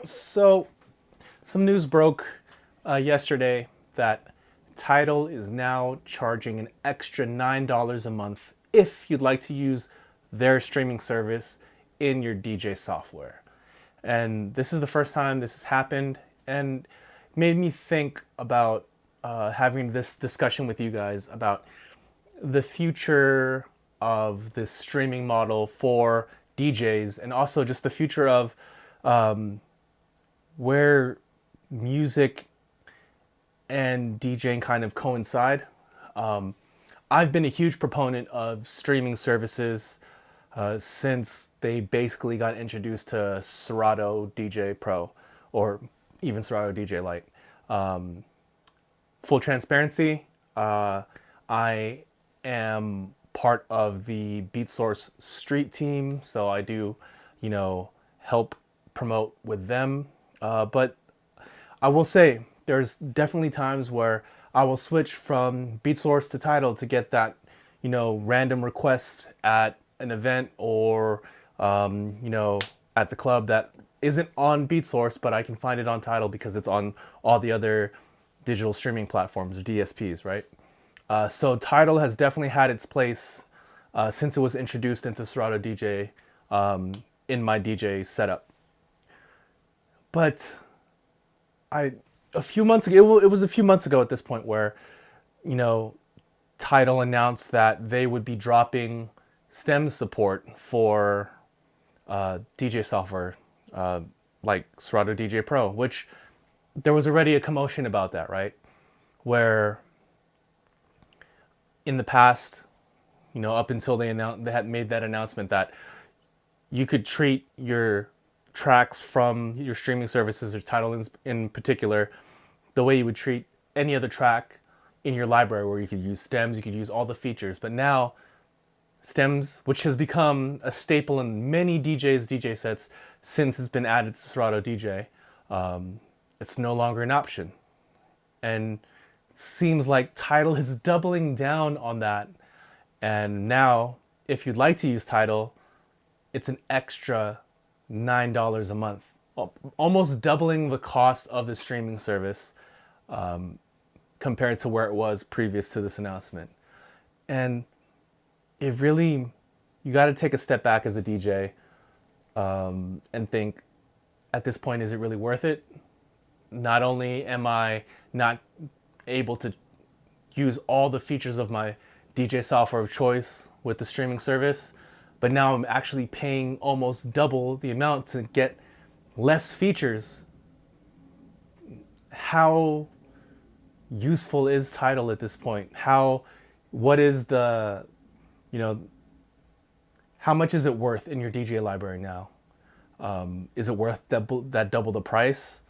So, some news broke yesterday that Tidal is now charging an extra $9 a month if you'd like to use their streaming service in your DJ software. And this is the first time this has happened, and made me think about having this discussion with you guys about the future of this streaming model for DJs, and also just the future of where music and DJing kind of coincide. I've been a huge proponent of streaming services since they basically got introduced to Serato DJ Pro, or even Serato DJ Lite. Full transparency, I am part of the BeatSource Street team, so I do, help promote with them. But I will say there's definitely times where I will switch from BeatSource to Tidal to get that, random request at an event, or, at the club that isn't on BeatSource, but I can find it on Tidal because it's on all the other digital streaming platforms, or DSPs, right? So Tidal has definitely had its place since it was introduced into Serato DJ in my DJ setup. But I a few months ago, it was a few months ago at this point where, you know, Tidal announced that they would be dropping STEM support for DJ software like Serato DJ Pro, which there was already a commotion about that, right? Where in the past, up until they had made that announcement that you could treat your tracks from your streaming services, or Tidal in particular, the way you would treat any other track in your library, where you could use stems, you could use all the features. But now, stems, which has become a staple in many DJs' DJ sets since it's been added to Serato DJ, it's no longer an option. And it seems like Tidal is doubling down on that. And now, if you'd like to use Tidal, it's an extra $9 a month, almost doubling the cost of the streaming service compared to where it was previous to this announcement. And it really, you got to take a step back as a DJ and think, at this point, is it really worth it? Not only am I not able to use all the features of my DJ software of choice with the streaming service, but now I'm actually paying almost double the amount to get less features. How useful is Tidal at this point? What is the, you know, how much is it worth in your DJ library now? Is it worth that double the price?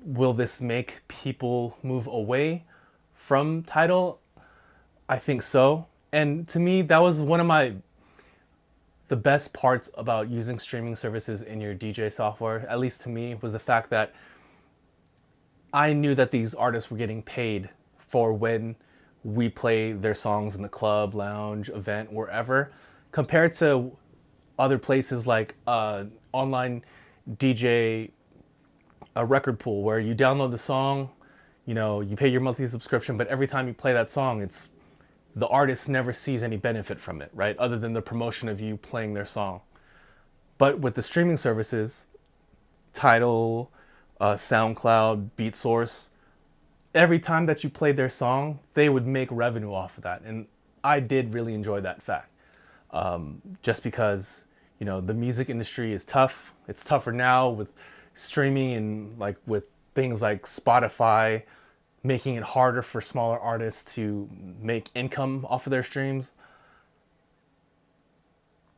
Will this make people move away from Tidal? I think so. And to me, that was one of the best parts about using streaming services in your DJ software, at least to me, was the fact that I knew that these artists were getting paid for when we play their songs in the club, lounge, event, wherever, compared to other places like online DJ, a record pool, where you download the song, you pay your monthly subscription, but every time you play that song, it's the artist never sees any benefit from it, right? Other than the promotion of you playing their song. But with the streaming services, Tidal, SoundCloud, BeatSource, every time that you played their song, they would make revenue off of that. And I did really enjoy that fact. Just because, the music industry is tough. It's tougher now with streaming, and like with things like Spotify making it harder for smaller artists to make income off of their streams.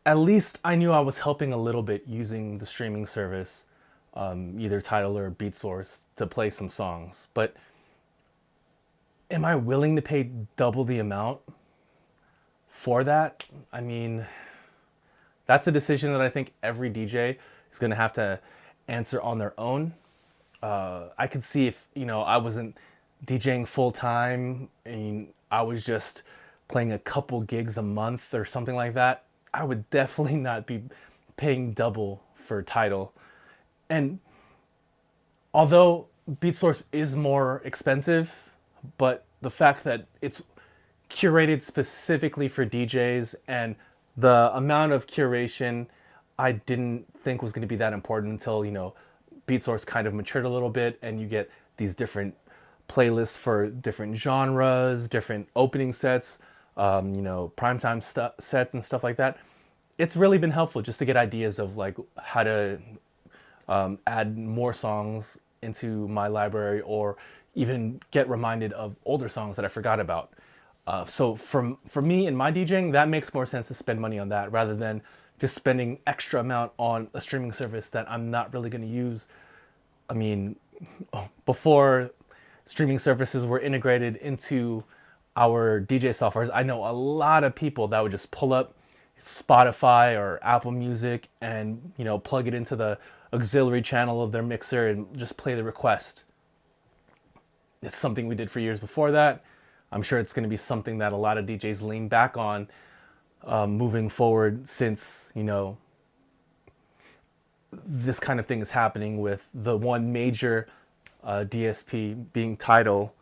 At least I knew I was helping a little bit using the streaming service, either Tidal or BeatSource, to play some songs. But am I willing to pay double the amount for that? I mean, that's a decision that I think every DJ is going to have to answer on their own. I could see if, I wasn't DJing full time and I was just playing a couple gigs a month or something like that, I would definitely not be paying double for Tidal. And although BeatSource is more expensive, but the fact that it's curated specifically for DJs, and the amount of curation I didn't think was going to be that important until, BeatSource kind of matured a little bit and you get these different playlists for different genres, different opening sets, primetime sets and stuff like that. It's really been helpful just to get ideas of like how to add more songs into my library, or even get reminded of older songs that I forgot about. So for me in my DJing, that makes more sense to spend money on that rather than just spending extra amount on a streaming service that I'm not really going to use. I mean, before streaming services were integrated into our DJ softwares, I know a lot of people that would just pull up Spotify or Apple Music and, plug it into the auxiliary channel of their mixer and just play the request. It's something we did for years before that. I'm sure it's going to be something that a lot of DJs lean back on moving forward, since, this kind of thing is happening with the one major DSP being Tidal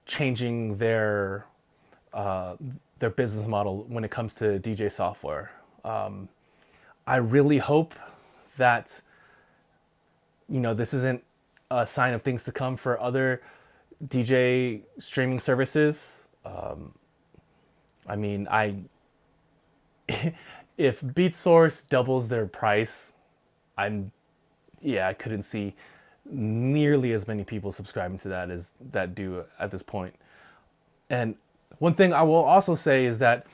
changing their business model when it comes to DJ software. I really hope that this isn't a sign of things to come for other DJ streaming services. I mean, if BeatSource doubles their price, I couldn't see nearly as many people subscribing to that as that do at this point. And one thing I will also say is that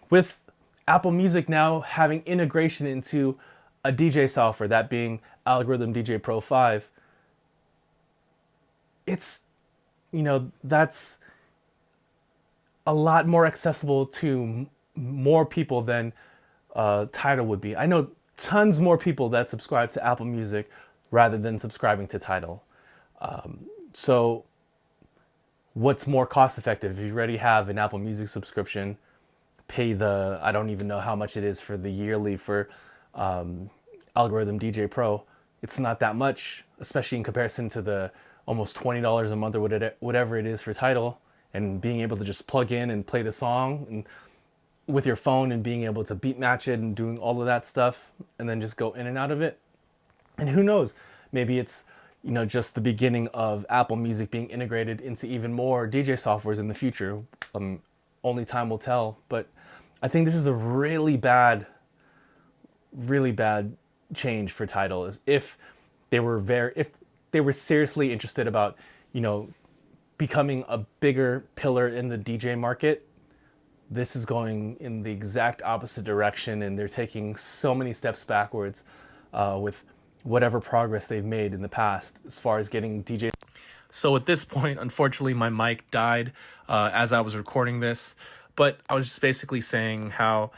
with Apple Music now having integration into a DJ software, that being Algorithm DJ Pro 5, it's, that's a lot more accessible to more people than Tidal would be. I know tons more people that subscribe to Apple Music rather than subscribing to Tidal. So what's more cost effective? If you already have an Apple Music subscription, pay I don't even know how much it is for the yearly for Algorithm DJ Pro. It's not that much, especially in comparison to the almost $20 a month or whatever it is for Tidal, and being able to just plug in and play the song and with your phone, and being able to beat match it and doing all of that stuff, and then just go in and out of it. And who knows, maybe it's just the beginning of Apple Music being integrated into even more DJ softwares in the future. Only time will tell. But I think this is a really bad change for Tidal. Is if they were seriously interested about becoming a bigger pillar in the DJ market. This is going in the exact opposite direction, and they're taking so many steps backwards with whatever progress they've made in the past as far as getting DJ. So at this point, unfortunately, my mic died as I was recording this, but I was just basically saying how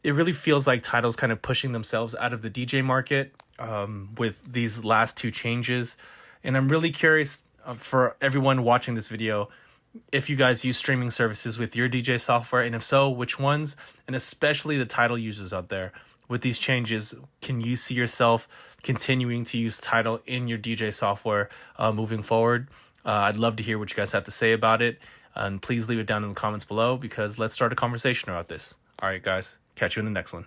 it really feels like Tidal's kind of pushing themselves out of the DJ market with these last two changes. And I'm really curious for everyone watching this video, if you guys use streaming services with your DJ software, and if so, which ones, and especially the Tidal users out there. With these changes, can you see yourself continuing to use Tidal in your DJ software moving forward? I'd love to hear what you guys have to say about it, and please leave it down in the comments below, because let's start a conversation about this. All right, guys, catch you in the next one.